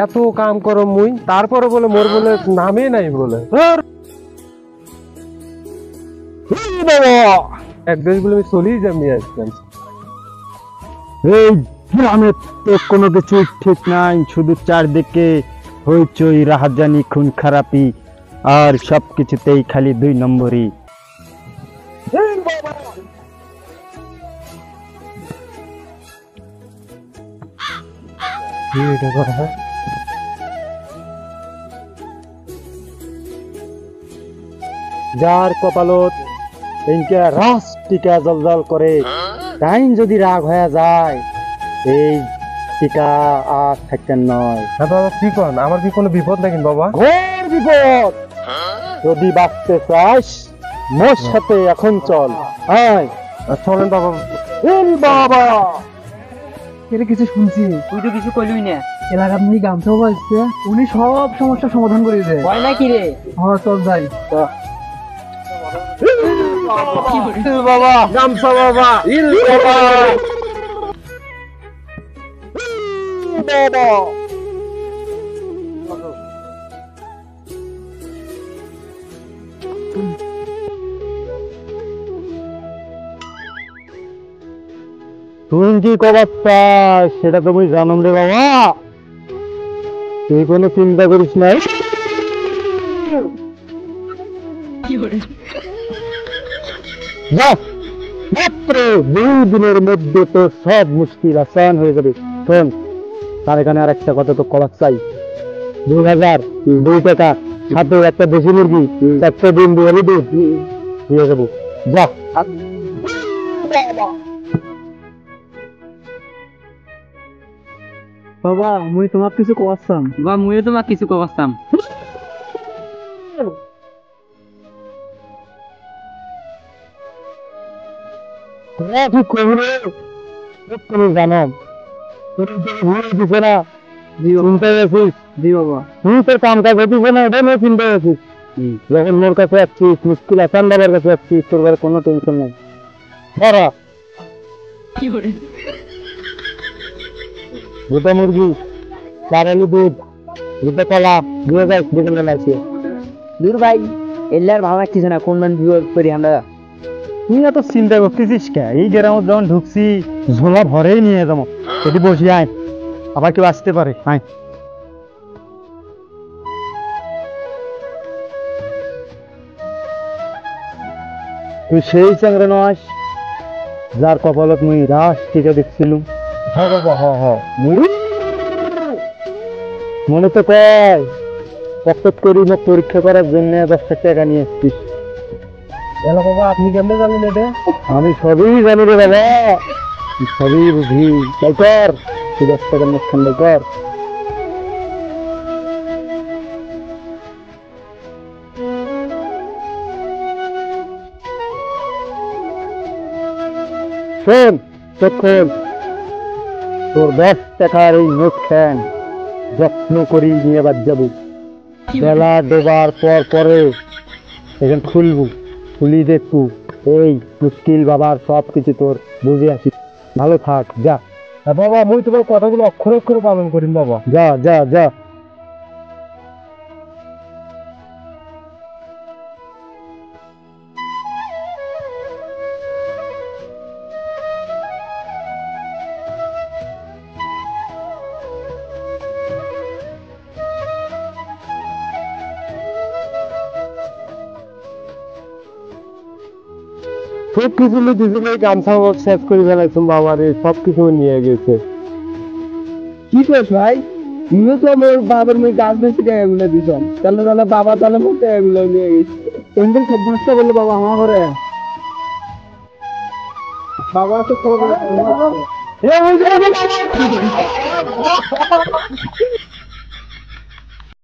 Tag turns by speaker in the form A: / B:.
A: এত কাম করো মুই, তারপরে বলে মোর বলে নামে নাই বলে এক দেশ বলে আমি চলেই যাবি আজকাল।
B: এই গ্রামে তো কোনো কিছু ঠিক নাই, শুধু চারদিকে হইচই, রাহাজানি, খুন খারাপি, আর সবকিছুতেই খালি 2 নম্বরই। যার কপালত ইনকে রাস টিকা জলজল করে, টাইম যদি রাগ হয়ে যায় এই টিকা আর থাকতেন নয়।
A: হ্যাঁ বাবা কি কন, আমার কি কোনো বিপদ নাকি বাবা?
B: ঘোর বিপদ। যদি বাঁচতে চাস মোর সাথে এখন চল। আয়
A: চলেন বাবা।
B: বাবা
C: এটা কিছু শুনছি, তুই তো কিছু কইলুই না। এলাকার নিয়ে গামছা বলছে, উনি সব সমস্যার সমাধান করে দেয়। হয় নাকি রে? হ্যাঁ চল যাই।
B: বাবা গামছা বাবা বাবা তুই কি কবার চাস সেটা তুমি জানো রে বাবা, তুই কোনো চিন্তা করিস নাই। মাত্র 2 দিনের মধ্যে তো সব মুশকিল আসান হয়ে যাবে। শোন, তার এখানে আর একটা কথা তো কবার চাই। 2002 টাকা সাথে একটা দেশি মুরগি, 4টা ডিম দিয়ে দেবো। যা
C: বাবা মুই তোমার কিছু কওয়াচ্ছাম। বাবা মুইও তোমার কিছু কওয়াচ্ছাম।
B: জানাম না শুনতে গেছিস?
C: জি বাবা।
B: তুই তোর কাম কাজ হতিস না, এটা নিয়ে চিন্তা গেছিস। যখন মোর কাছে আসছিস, মুশকিল আসান বাবার কাছে আসছিস, তোর বারে কোনো টেনশন নাই। ধরা দুটো মুরগি, 4 আলু দুধ, 2টা কলা, 2000 বিকেলে লাগছে।
C: দূর ভাই, এল্লার ভালো লাগতেছে না, কোন মান বিয়ে করি আমরা।
B: তুই এত চিন্তা করতেছিস কে? এই গ্রামে যখন ঢুকছি ঝোলা ভরেই নিয়ে যাবো। এটি বসি আয়, আবার কেউ আসতে পারে। আয় তুই সেই চাংরে নস যার কপালত মুই রাস টিকা দেখছিলুম।
A: হ্যাঁ বাবা হ্যাঁ হ্যাঁ।
B: মনে তো কয় কষ্ট করি মোক পরীক্ষা করার জন্য 10 টাকা নিয়ে এসছিস।
A: এলো বাবা, আপনি কেমনে জানেন এটা?
B: আমি সবই জানি রে বাবা, সবই বুঝি। তাই কর, তুই 10 টাকার মুখ ঠান্ডা কর। শোন তখন তোর 10 টাকার এই নোট খান যত্ন করি নিয়ে বাদ যাবো। বেলা ডোবার পর পরে এখন খুলবো, খুলি দেখবো এই মুশকিল বাবার সব কিছু তোর বুঝে আসি। ভালো থাক, যা।
A: বাবা মুই তোমার কথাগুলো অক্ষরে অক্ষরে পালন করিম বাবা।
B: যা যা যা। সব কিছু গামছা শেষ করে ফেলাইছো বাবারে, সব কিছু নিয়ে গেছে।
C: কি কস ভাই? তুইও তো আমার বাবার মেয়ে গাছ বেশি টাকাগুলো দিছ, তাহলে বাবা তাহলে মোট টাকাগুলো নিয়ে গেছে। এমনি সব নষ্ট করলো বাবা আমার ঘরে। বাবা তো খবর